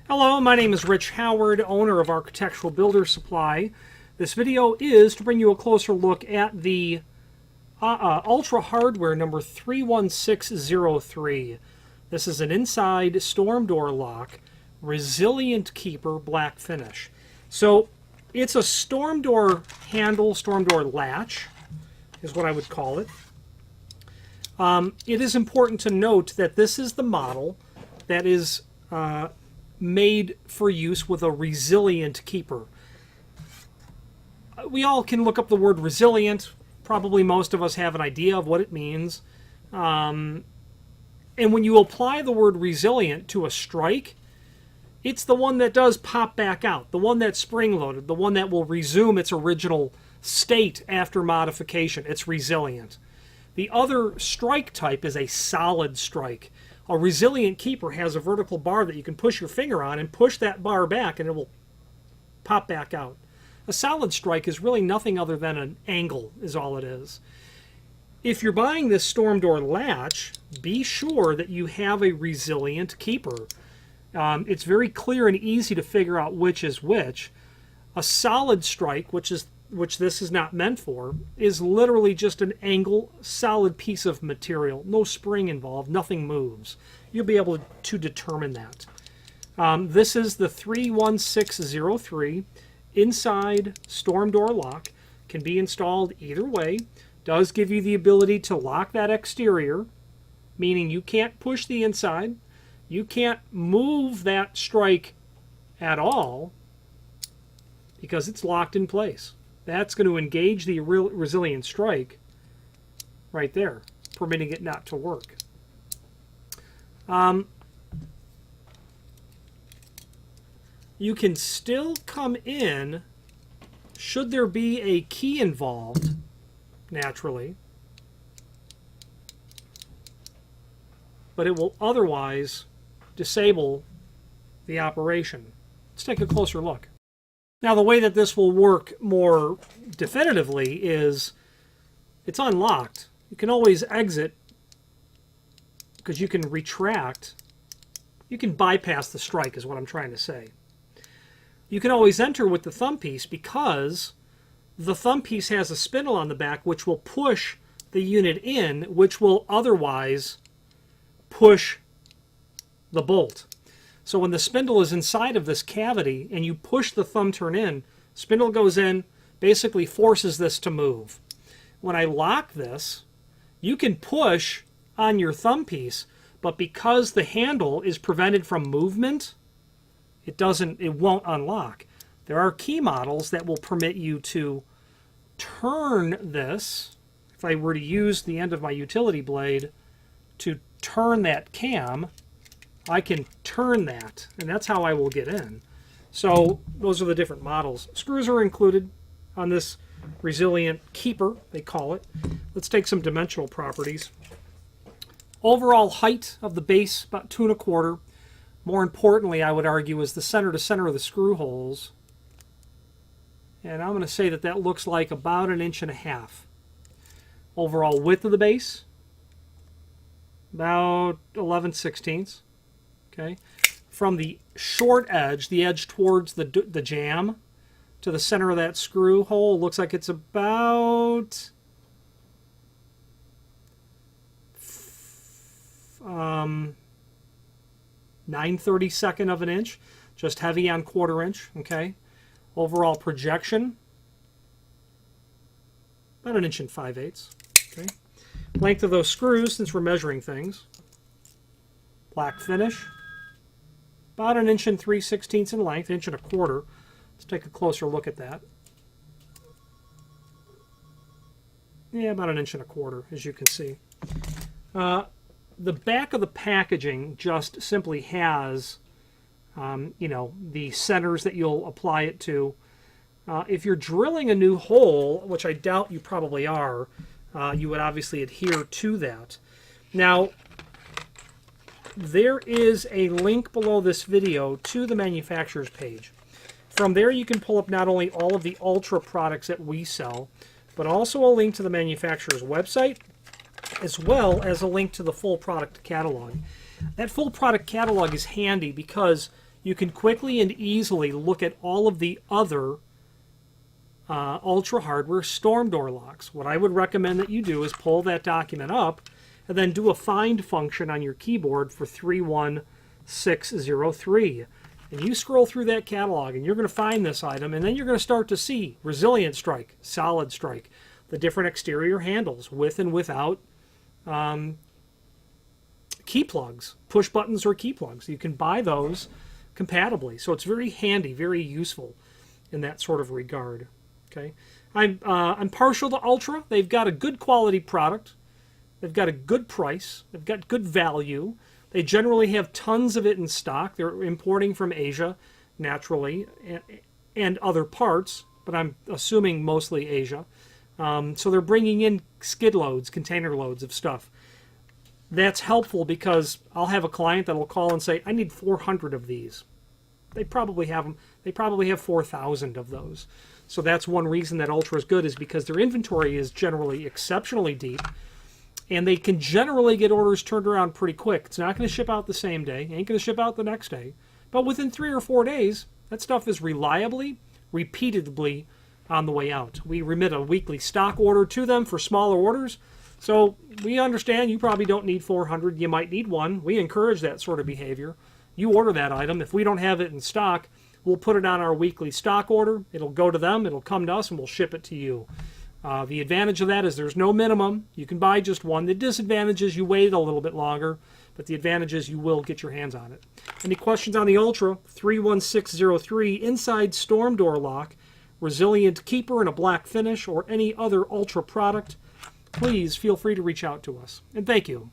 Hello, my name is Rich Howard, owner of Architectural Builder Supply. This video is to bring you a closer look at the Ultra Hardware number 31603. This is an inside storm door lock, resilient keeper, black finish. So it's a storm door handle, storm door latch is what I would call it. It is important to note that this is the model that is made for use with a resilient keeper. We all can look up the word resilient. Probably most of us have an idea of what it means. And when you apply the word resilient to a strike, it's the one that does pop back out, the one that's spring-loaded, the one that will resume its original state after modification. It's resilient. The other strike type is a solid strike. A resilient keeper has a vertical bar that you can push your finger on and push that bar back and it will pop back out. A solid strike is really nothing other than an angle is all it is. If you're buying this storm door latch, be sure that you have a resilient keeper. It's very clear and easy to figure out which is which. A solid strike, which this is not meant for, is literally just an angle, solid piece of material. No spring involved, nothing moves. You'll be able to determine that. This is the 31603 inside storm door lock. Can be installed either way. Does give you the ability to lock that exterior, meaning you can't push the inside. You can't move that strike at all because it's locked in place. That's going to engage the resilient strike right there, permitting it not to work. You can still come in, should there be a key involved, naturally, but it will otherwise disable the operation. Let's take a closer look. Now, the way that this will work more definitively is it's unlocked. You can always exit because you can retract. You can bypass the strike is what I'm trying to say. You can always enter with the thumb piece because the thumb piece has a spindle on the back which will push the unit in, which will otherwise push the bolt. So when the spindle is inside of this cavity and you push the thumb turn in, spindle goes in, basically forces this to move. When I lock this, you can push on your thumb piece, but because the handle is prevented from movement, it won't unlock. There are key models that will permit you to turn this. If I were to use the end of my utility blade to turn that cam, I can turn that, and that's how I will get in. So those are the different models. Screws are included on this resilient keeper, they call it. Let's take some dimensional properties. Overall height of the base, about 2 1/4. More importantly, I would argue, is the center to center of the screw holes. And I'm going to say that that looks like about 1.5 inches. Overall width of the base, about 11/16. Okay, from the short edge, the edge towards the jamb, to the center of that screw hole, looks like it's about 9/32 of an inch, just heavy on 1/4 inch. Okay, overall projection, about 1 5/8 inches. Okay, length of those screws, since we're measuring things, black finish. About 1 3/16 inches in length, 1 1/4 inches. Let's take a closer look at that. Yeah, about 1 1/4 inches, as you can see. The back of the packaging just simply has, the centers that you'll apply it to. If you're drilling a new hole, which I doubt you probably are, you would obviously adhere to that. Now, there is a link below this video to the manufacturer's page. From there you can pull up not only all of the Ultra products that we sell, but also a link to the manufacturer's website, as well as a link to the full product catalog. That full product catalog is handy because you can quickly and easily look at all of the other Ultra hardware storm door locks. What I would recommend that you do is pull that document up and then do a find function on your keyboard for 31603. And you scroll through that catalog and you're going to find this item, and then you're going to start to see resilient strike, solid strike, the different exterior handles with and without key plugs, push buttons or key plugs. You can buy those compatibly. So it's very handy, very useful in that sort of regard. Okay, I'm partial to Ultra. They've got a good quality product. They've got a good price. They've got good value. They generally have tons of it in stock. They're importing from Asia, naturally, and other parts, but I'm assuming mostly Asia. So they're bringing in skid loads, container loads of stuff. That's helpful because I'll have a client that will call and say, I need 400 of these. They probably have them. They probably have 4,000 of those. So that's one reason that Ultra is good, is because their inventory is generally exceptionally deep, and they can generally get orders turned around pretty quick. It's not going to ship out the same day. It ain't going to ship out the next day. But within 3 or 4 days, that stuff is reliably, repeatedly on the way out. We remit a weekly stock order to them for smaller orders. So we understand you probably don't need 400. You might need one. We encourage that sort of behavior. You order that item. If we don't have it in stock, we'll put it on our weekly stock order. It'll go to them. It'll come to us, and we'll ship it to you. The advantage of that is there's no minimum. You can buy just one. The disadvantage is you wait a little bit longer, but the advantage is you will get your hands on it. Any questions on the Ultra? 31603 inside storm door lock, resilient keeper in a black finish, or any other Ultra product, please feel free to reach out to us. And thank you.